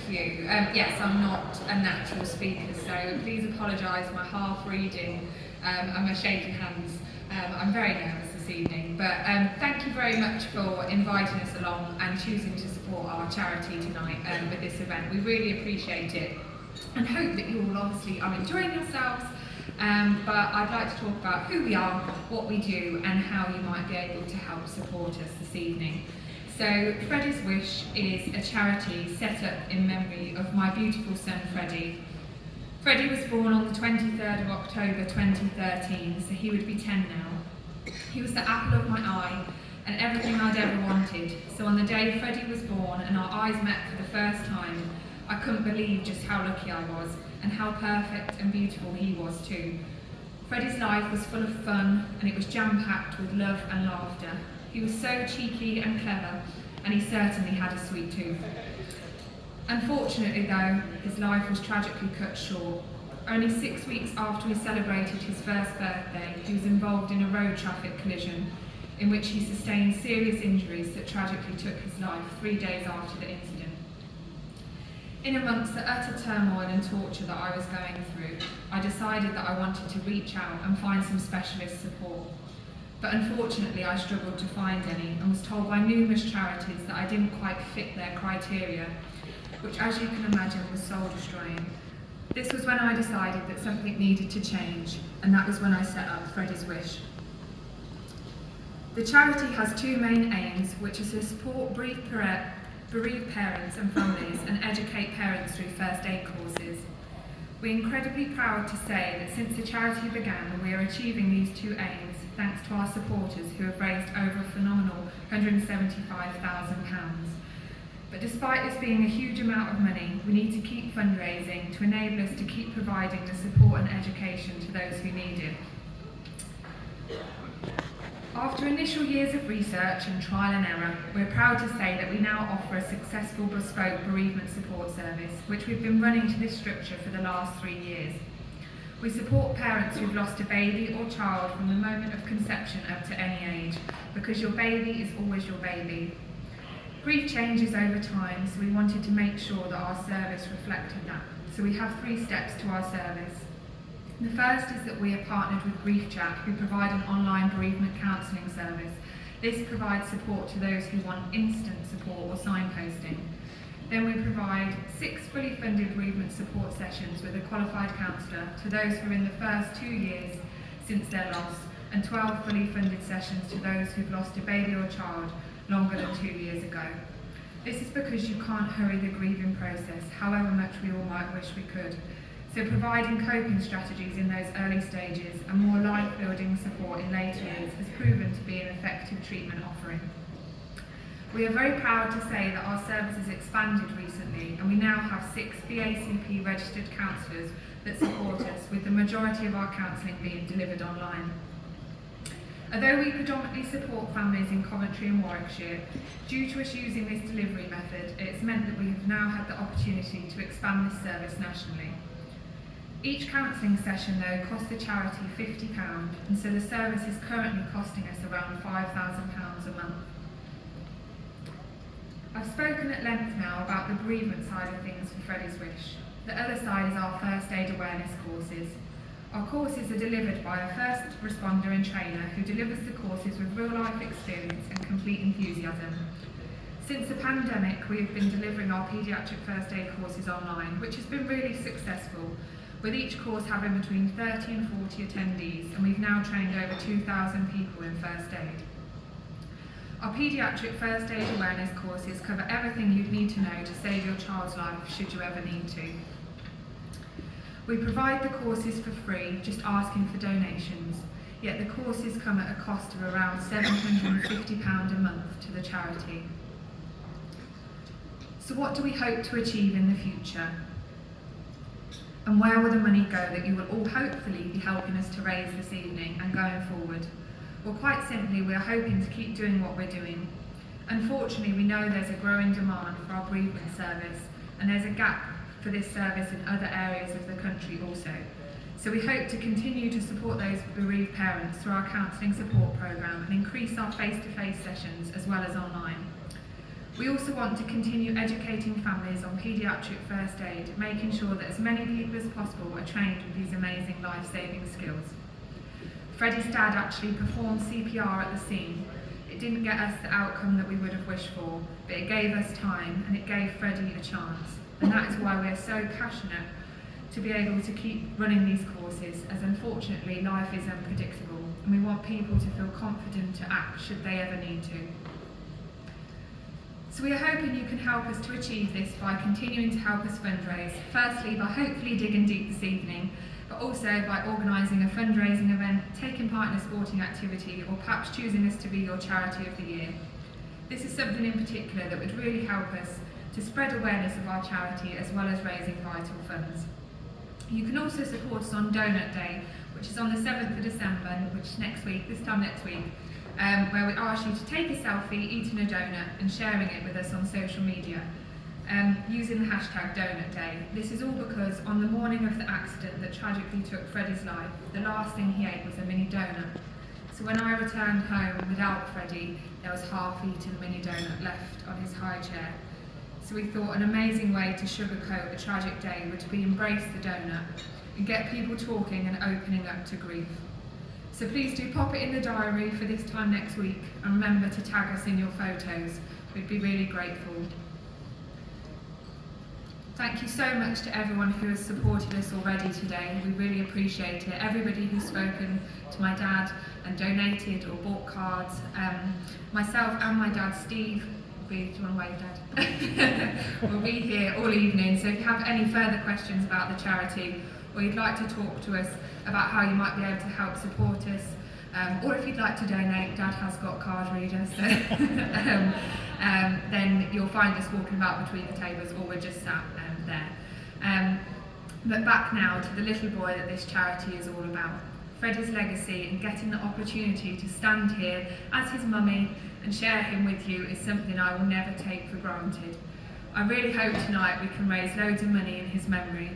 you. Yes, I'm not a natural speaker, so please apologise my half reading and my shaking hands. I'm very nervous this evening, but thank you very much for inviting us along and choosing to support our charity tonight with this event. We really appreciate it and hope that you all obviously are enjoying yourselves. But I'd like to talk about who we are, what we do, and how you might be able to help support us this evening. So, Freddie's Wish is a charity set up in memory of my beautiful son Freddie. Freddie was born on the 23rd of October 2013, so he would be 10 now. He was the apple of my eye and everything I'd ever wanted. So on the day Freddie was born and our eyes met for the first time, I couldn't believe just how lucky I was and how perfect and beautiful he was too. Freddie's life was full of fun and it was jam-packed with love and laughter. He was so cheeky and clever, and he certainly had a sweet tooth. Unfortunately though, his life was tragically cut short. Only 6 weeks after he celebrated his first birthday, he was involved in a road traffic collision in which he sustained serious injuries that tragically took his life 3 days after the incident. In amongst the utter turmoil and torture that I was going through, I decided that I wanted to reach out and find some specialist support. But unfortunately I struggled to find any and was told by numerous charities that I didn't quite fit their criteria, which as you can imagine was soul destroying. This was when I decided that something needed to change, and that was when I set up Freddie's Wish. The charity has two main aims, which is to support bereaved parents and families and educate parents through first aid courses. We're incredibly proud to say that since the charity began, we are achieving these two aims thanks to our supporters who have raised over a phenomenal £175,000. But despite this being a huge amount of money, we need to keep fundraising to enable us to keep providing the support and education to those who need it. After initial years of research and trial and error, we're proud to say that we now offer a successful bespoke bereavement support service, which we've been running to this structure for the last 3 years. We support parents who've lost a baby or child from the moment of conception up to any age, because your baby is always your baby. Grief changes over time, so we wanted to make sure that our service reflected that. So we have 3 steps to our service. The first is that we are partnered with Grief Chat, who provide an online bereavement counselling service. This provides support to those who want instant support or signposting. Then we provide 6 fully funded bereavement support sessions with a qualified counsellor to those who are in the first 2 years since their loss, and 12 fully funded sessions to those who've lost a baby or child longer than 2 years ago. This is because you can't hurry the grieving process, however much we all might wish we could. So providing coping strategies in those early stages and more life-building support in later years has proven to be an effective treatment offering. We are very proud to say that our service has expanded recently, and we now have 6 BACP registered counsellors that support us, with the majority of our counselling being delivered online. Although we predominantly support families in Coventry and Warwickshire, due to us using this delivery method, it's meant that we have now had the opportunity to expand this service nationally. Each counselling session though costs the charity £50, and so the service is currently costing us around £5,000 a month. I've spoken at length now about the bereavement side of things for Freddie's Wish. The other side is our first aid awareness courses. Our courses are delivered by a first responder and trainer who delivers the courses with real life experience and complete enthusiasm. Since the pandemic, we have been delivering our paediatric first aid courses online, which has been really successful, with each course having between 30 and 40 attendees, and we've now trained over 2,000 people in first aid. Our paediatric first aid awareness courses cover everything you'd need to know to save your child's life should you ever need to. We provide the courses for free, just asking for donations, yet the courses come at a cost of around £750 a month to the charity. So what do we hope to achieve in the future? And where will the money go that you will all hopefully be helping us to raise this evening and going forward? Well, quite simply, we are hoping to keep doing what we're doing. Unfortunately, we know there's a growing demand for our bereavement service, and there's a gap for this service in other areas of the country also. So we hope to continue to support those bereaved parents through our counselling support programme and increase our face-to-face sessions as well as online. We also want to continue educating families on paediatric first aid, making sure that as many people as possible are trained with these amazing life-saving skills. Freddie's dad actually performed CPR at the scene. It didn't get us the outcome that we would have wished for, but it gave us time and it gave Freddie a chance. And that is why we're so passionate to be able to keep running these courses, as unfortunately life is unpredictable and we want people to feel confident to act should they ever need to. So we are hoping you can help us to achieve this by continuing to help us fundraise, firstly by hopefully digging deep this evening, but also by organising a fundraising event, taking part in a sporting activity, or perhaps choosing us to be your charity of the year. This is something in particular that would really help us to spread awareness of our charity as well as raising vital funds. You can also support us on Donut Day, which is on the 7th of December, which is next week, this time next week, where we ask you to take a selfie, eating a donut and sharing it with us on social media, using the hashtag Donut Day. This is all because on the morning of the accident that tragically took Freddie's life, the last thing he ate was a mini donut. So when I returned home without Freddie, there was half-eaten mini donut left on his high chair. So we thought an amazing way to sugarcoat a tragic day would be embrace the donut and get people talking and opening up to grief. So please do pop it in the diary for this time next week and remember to tag us in your photos. We'd be really grateful. Thank you so much to everyone who has supported us already today. We really appreciate it. Everybody who's spoken to my dad and donated or bought cards. Myself and my dad, Steve, do you want to wave, Dad? We'll be here all evening, so if you have any further questions about the charity, or you'd like to talk to us about how you might be able to help support us, or if you'd like to donate, Dad has got card readers, so then you'll find us walking about between the tables, or we're just sat there. But back now to the little boy that this charity is all about. Freddie's legacy and getting the opportunity to stand here as his mummy and share him with you is something I will never take for granted. I really hope tonight we can raise loads of money in his memory.